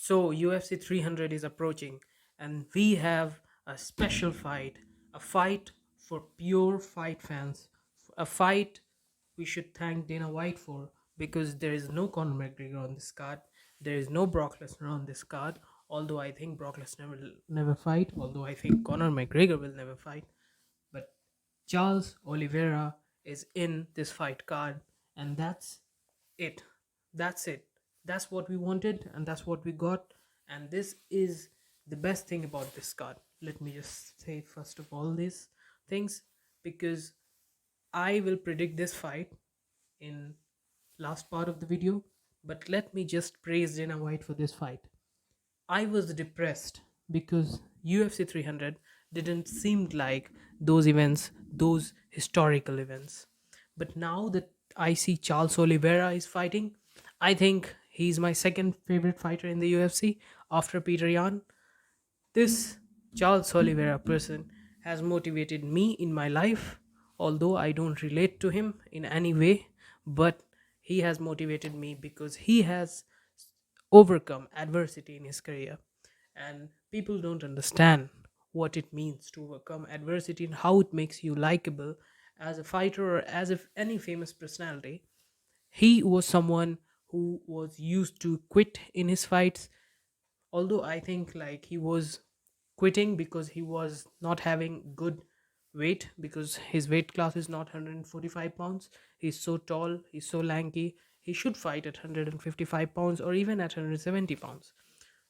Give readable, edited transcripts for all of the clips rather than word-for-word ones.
So UFC 300 is approaching, and we have a special fight, a fight for pure fight fans, a fight we should thank Dana White for because there is no Conor McGregor on this card, there is no Brock Lesnar on this card. Although I think Brock Lesnar will never fight, although I think Conor McGregor will never fight, but Charles Oliveira is in this fight card, and that's it. That's it. That's what we wanted, and that's what we got. And this is the best thing about this card. Let me just say first of all these things because I will predict this fight in last part of the video. But let me just praise Dana White for this fight. I was depressed because UFC 300 didn't seem like those events, those historical events. But now that I see Charles Oliveira is fighting, I think he's my second favorite fighter in the UFC after Peter Yan. This Charles Oliveira person has motivated me in my life, although I don't relate to him in any way, but he has motivated me because he has overcome adversity in his career. And people don't understand what it means to overcome adversity and how it makes you likable as a fighter or as if any famous personality. He was someone who was used to quit in his fights, although I think like he was quitting because he was not having good weight because his weight class is not 145 pounds. He's so tall, he's so lanky, he should fight at 155 pounds or even at 170 pounds.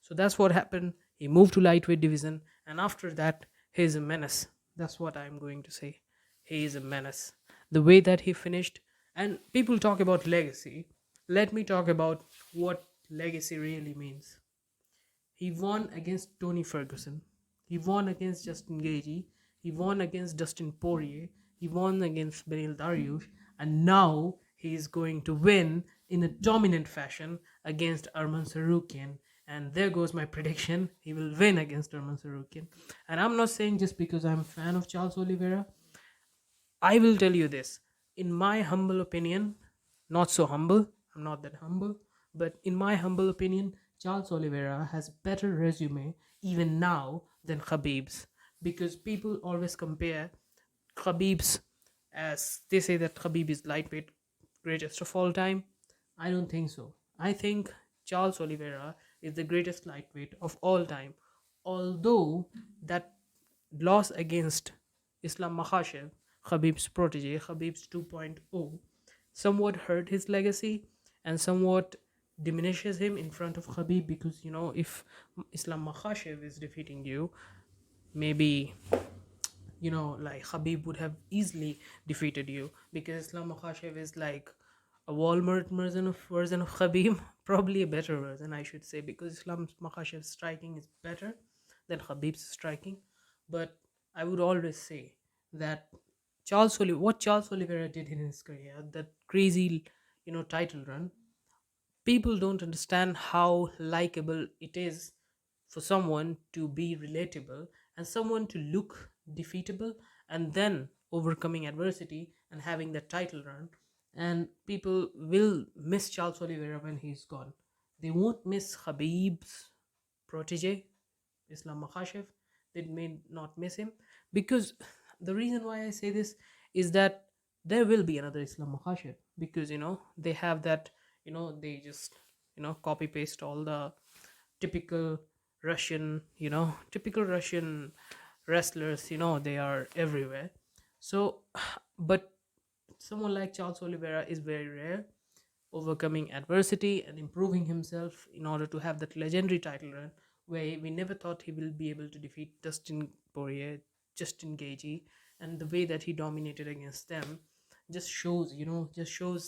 So that's what happened. He moved to lightweight division, and after that he's a menace. That's what I'm going to say. He is a menace, the way that he finished. And people talk about legacy, let me talk about what legacy really means. He won against Tony Ferguson. He won against Justin Gagey. He won against Dustin Poirier. He won against Benil Dariush. And now he is going to win in a dominant fashion against Arman Tsarukyan. And there goes my prediction. He will win against Arman Tsarukyan. And I'm not saying just because I'm a fan of Charles Oliveira. I will tell you this. In my humble opinion, not so humble, I'm not that humble, but in my humble opinion, Charles Oliveira has better resume even now than Khabib's because people always compare Khabib's as they say that Khabib is lightweight greatest of all time. I don't think so. I think Charles Oliveira is the greatest lightweight of all time. Although that loss against Islam Makhachev, Khabib's protege, Khabib's 2.0, somewhat hurt his legacy and somewhat diminishes him in front of Khabib because if Islam Makhachev is defeating you, maybe like Khabib would have easily defeated you because Islam Makhachev is like a Walmart version of Khabib, probably a better version, I should say, because Islam Makhachev's striking is better than Khabib's striking. But I would always say that what Charles Oliveira did in his career, that crazy, title run, people don't understand how likable it is for someone to be relatable and someone to look defeatable and then overcoming adversity and having that title run. And people will miss Charles Oliveira when he's gone. They won't miss Khabib's protege, Islam Makhachev. They may not miss him because the reason why I say this is that there will be another Islam Makhachev because they have that, they just copy paste all the typical Russian wrestlers, they are everywhere. So but someone like Charles Oliveira is very rare, overcoming adversity and improving himself in order to have that legendary title run where we never thought he will be able to defeat Dustin Poirier, Justin Gagey, and the way that he dominated against them just shows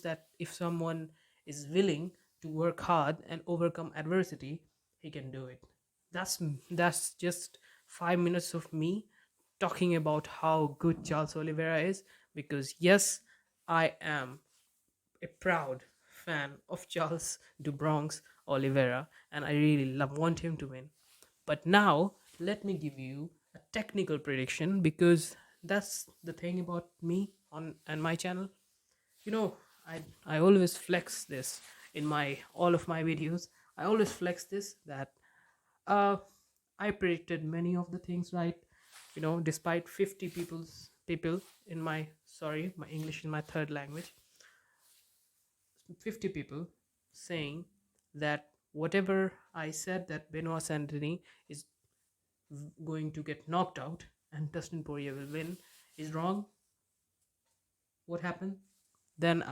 that if someone is willing to work hard and overcome adversity, he can do it. That's just 5 minutes of me talking about how good Charles Oliveira is because yes, I am a proud fan of Charles Du Bronx Oliveira, and I really want him to win. But now, let me give you a technical prediction because that's the thing about me on and my channel. You know, I always flex this in my all of my videos. I always flex this that uh I predicted many of the things right. Despite 50 people in my, sorry, my English is my third language, 50 people saying that whatever I said that Benoit Saint-Denis is going to get knocked out and Dustin Poirier will win is wrong. What happened? Then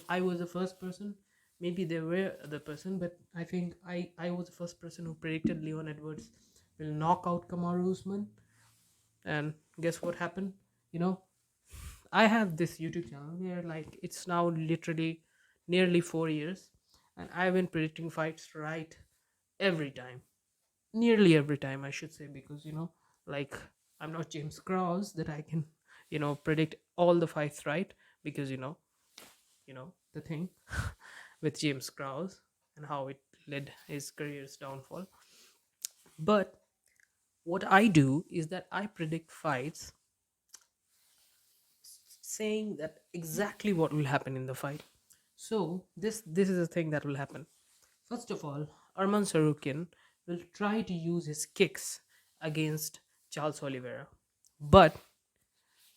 I was the first person. Maybe there were other person, but I think I was the first person who predicted Leon Edwards will knock out Kamaru Usman. And guess what happened? You know, I have this YouTube channel where like it's now literally nearly 4 years, and I've been predicting fights right every time, nearly every time I should say, because like I'm not James Krause that I can predict all the fights right, because the thing with James Krause and how it led his career's downfall. But what I do is that I predict fights saying that exactly what will happen in the fight. So this is the thing that will happen. First of all, Arman Tsarukyan will try to use his kicks against Charles Oliveira. But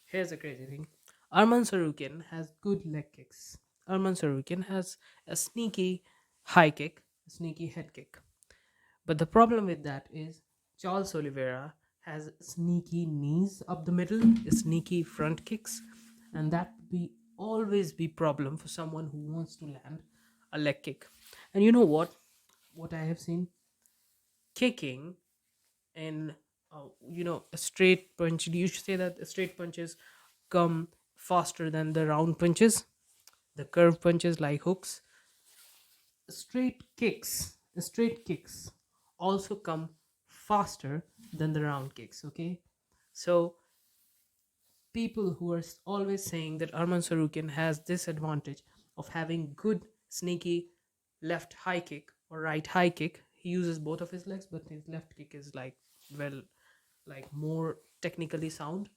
here's the crazy thing. Arman Tsarukyan has good leg kicks. Arman Tsarukyan has a sneaky high kick, a sneaky head kick. But the problem with that is Charles Oliveira has sneaky knees up the middle, sneaky front kicks, and that would be always be problem for someone who wants to land a leg kick. And you know what? What I have seen, kicking and a straight punch. Do you say that the straight punches come faster than the round punches, the curve punches like hooks? Straight kicks also come faster than the round kicks. Okay, so people who are always saying that Arman Sarukian has this advantage of having good sneaky left high kick or right high kick. He uses both of his legs, but his left kick is like, well, like more technically sound.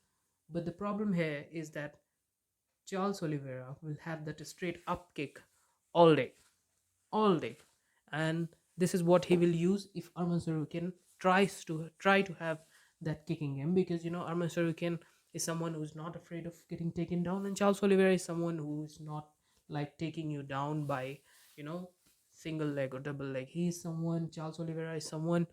But the problem here is that Charles Oliveira will have that straight up kick all day, all day, and this is what he will use if Arman Sarukian try to have that kicking game, because Arman Sarukian is someone who's not afraid of getting taken down, and Charles Oliveira is someone who's not like taking you down by you know single leg or double leg. He's someone Charles Oliveira is someone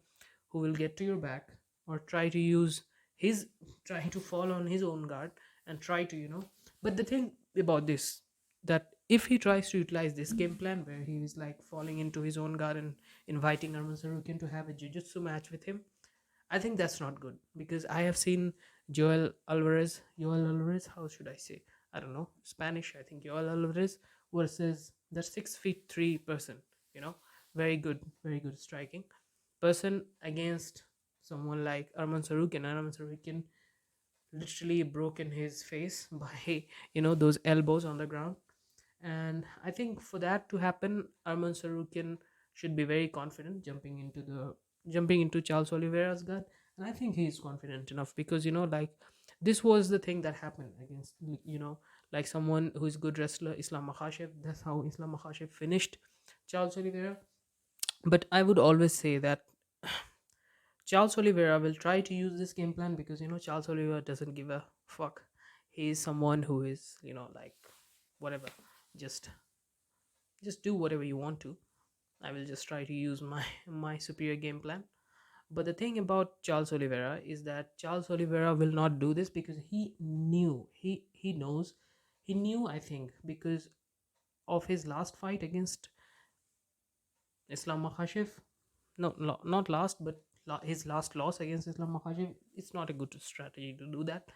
who will get to your back or try to use his try to fall on his own guard and try to but the thing about this, that if he tries to utilize this game plan where he is like falling into his own guard and inviting Arman Sarukian to have a jiu-jitsu match with him, I think that's not good, because I have seen Joel Alvarez, how should I say? I don't know, Spanish, I think Joel Alvarez versus the 6 feet 3 person, you know, very good striking person against someone like Arman Sarukian. And Arman Sarukian literally broken his face by those elbows on the ground. And I think for that to happen, Arman Sarukian should be very confident jumping into Charles Oliveira's guard. And I think he is confident enough, because like this was the thing that happened against like someone who is good wrestler, Islam Makhachev. That's how Islam Makhachev finished Charles Oliveira. But I would always say that Charles Oliveira will try to use this game plan, because Charles Oliveira doesn't give a fuck. He is someone who is like whatever, just just do whatever you want to. I will just try to use my my superior game plan. But the thing about Charles Oliveira is that Charles Oliveira will not do this, because he knew, I think, because of his last fight against Islam Makhachev. No, not last, but his last loss against Islam Makhachev. It's not a good strategy to do that.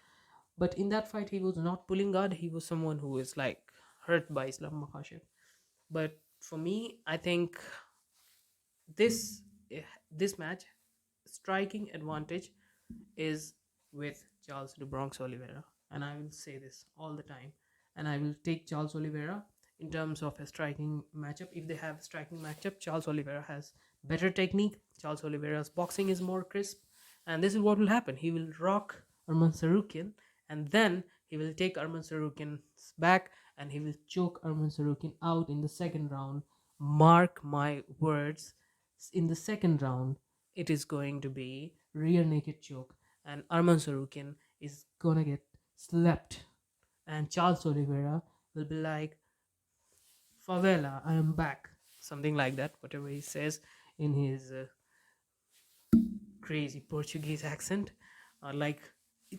But in that fight, he was not pulling guard. He was someone who is like hurt by Islam Makhachev. But for me, I think this this match striking advantage is with Charles de Bronx Oliveira, and I will say this all the time, and I will take Charles Oliveira in terms of a striking matchup. If they have a striking matchup, Charles Oliveira has better technique. Charles Oliveira's boxing is more crisp, and this is what will happen. He will rock Arman Sarukian, and then he will take Arman Sarukian's back, and he will choke Arman Sarukian out in the second round mark my words, in the second round, it is going to be rear naked choke, and Arman Sarukian is gonna get slapped, and Charles Oliveira will be like, "Favela, I am back," something like that, whatever he says in his crazy Portuguese accent, or like,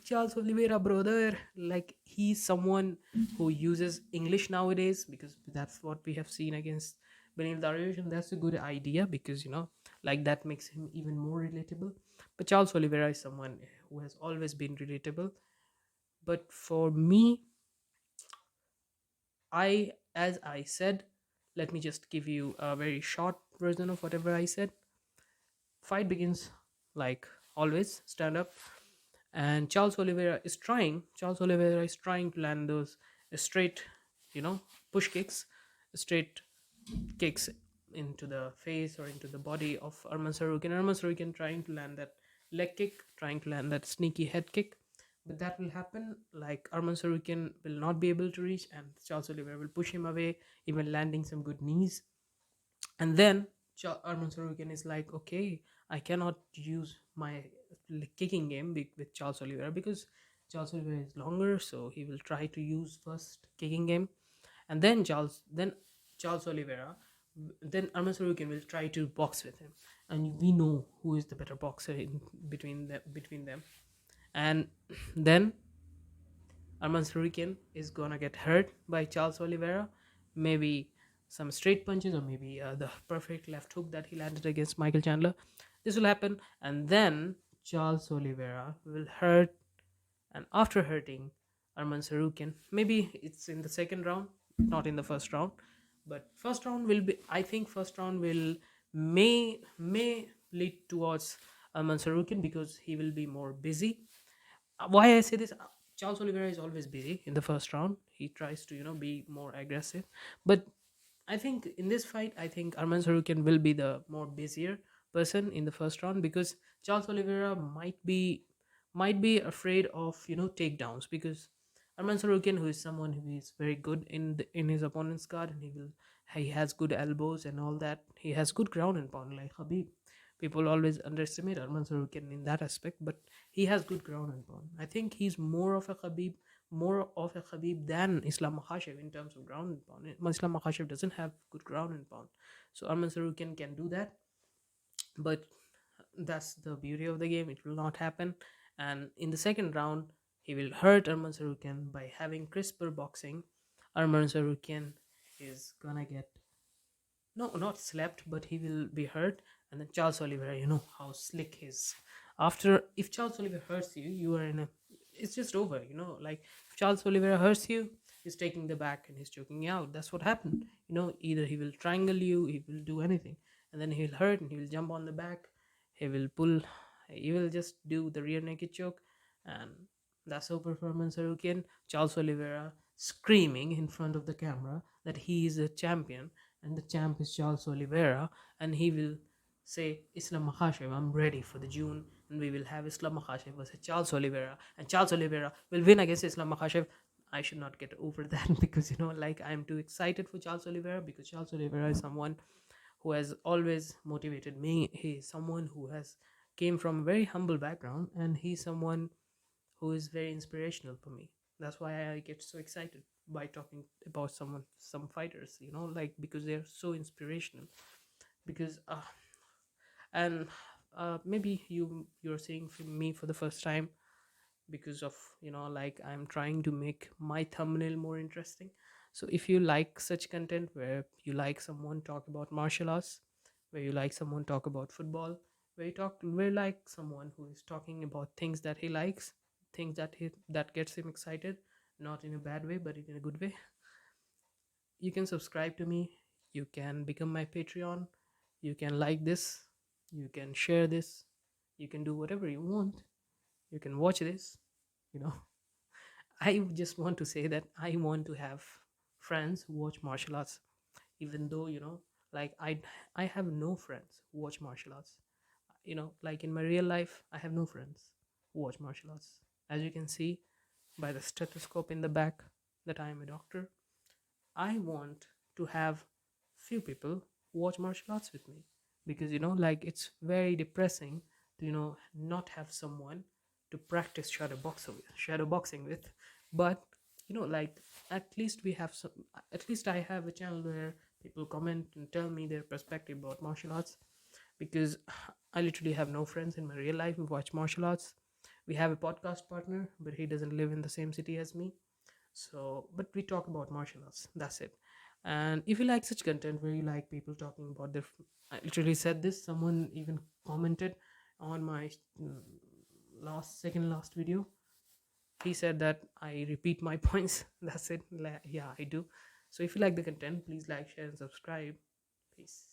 Charles Oliveira, brother. Like, he's someone who uses English nowadays because that's what we have seen against Benil Dariush, and that's a good idea because like that makes him even more relatable. But Charles Oliveira is someone who has always been relatable. But for me, as I said, let me just give you a very short version of whatever I said. Fight begins like always, stand up, and Charles Oliveira is trying to land those straight, push kicks, straight kicks into the face or into the body of Arman Sarukian. Arman Sarukian trying to land that leg kick, trying to land that sneaky head kick, but that will happen like Arman Sarukian will not be able to reach, and Charles Oliveira will push him away, even landing some good knees. And then Arman Sorokin is like, okay, I cannot use my kicking game with Charles Oliveira because Charles Oliveira is longer, so he will try to use first kicking game, and then Charles Oliveira, then Arman Sorokin will try to box with him, and we know who is the better boxer in between them, and then Arman Tsarukyan is gonna get hurt by Charles Oliveira. Maybe some straight punches, or maybe the perfect left hook that he landed against Michael Chandler. This will happen, and then Charles Oliveira will hurt, and after hurting Arman Tsarukyan, maybe it's in the second round, not in the first round, but first round will be. I think first round will may lead towards Arman Tsarukyan because he will be more busy. Why I say this, Charles Oliveira is always busy in the first round. He tries to, be more aggressive. But I think in this fight, I think Arman Sarukian will be the more busier person in the first round because Charles Oliveira might be afraid of, takedowns because Arman Sarukian, who is someone who is very good in his opponent's guard, and he has good elbows and all that. He has good ground and pound like Habib. People always underestimate Arman Sarukian in that aspect, but he has good ground and pound. I think he's more of a Khabib than Islam Makhachev in terms of ground and pound. Islam Makhachev doesn't have good ground and pound, so Arman Sarukian can do that. But that's the beauty of the game. It will not happen, and in the second round, he will hurt Arman Sarukian by having crisper boxing. Arman Sarukian is gonna get, no, not slapped, but he will be hurt. And then Charles Oliveira, you know how slick his. After, if Charles Oliveira hurts you, you are in a. It's just over, Like, if Charles Oliveira hurts you, he's taking the back and he's choking you out. That's what happened. Either he will triangle you, he will do anything, and then he'll hurt and he will jump on the back. He will pull. He will just do the rear naked choke, and that's over for Mansarukian. Charles Oliveira screaming in front of the camera that he is a champion and the champ is Charles Oliveira, and he will say, Islam Makhachev, I'm ready for the June, and we will have Islam Makhachev versus Charles Oliveira, and Charles Oliveira will win against Islam Makhachev. I should not get over that because, like, I'm too excited for Charles Oliveira because Charles Oliveira is someone who has always motivated me. He is someone who has came from a very humble background, and he's someone who is very inspirational for me. That's why I get so excited by talking about some fighters, like, because they're so inspirational. Because and maybe you're seeing me for the first time because of, like, I'm trying to make my thumbnail more interesting. So if you like such content where you like someone talk about martial arts, where you like someone talk about football, where you like someone who is talking about things that he likes, things that gets him excited, not in a bad way but in a good way, you can subscribe to me, you can become my Patreon, you can like this, you can share this, you can do whatever you want, you can watch this, you know I just want to say that I want to have friends who watch martial arts, even though, like, I have no friends who watch martial arts. Like, in my real life, I have no friends who watch martial arts. As you can see by the stethoscope in the back, that I am a doctor. I want to have few people watch martial arts with me. Because like it's very depressing to not have someone to practice shadow boxing with. But like, at least we have some at least I have a channel where people comment and tell me their perspective about martial arts. Because I literally have no friends in my real life who watch martial arts. We have a podcast partner, but he doesn't live in the same city as me. So, but we talk about martial arts. That's it. And if you like such content where you like people talking about their, I literally said this. Someone even commented on my mm, last video. He said that I repeat my points. That's it. Yeah, I do. So if you like the content, please like, share, and subscribe. Peace.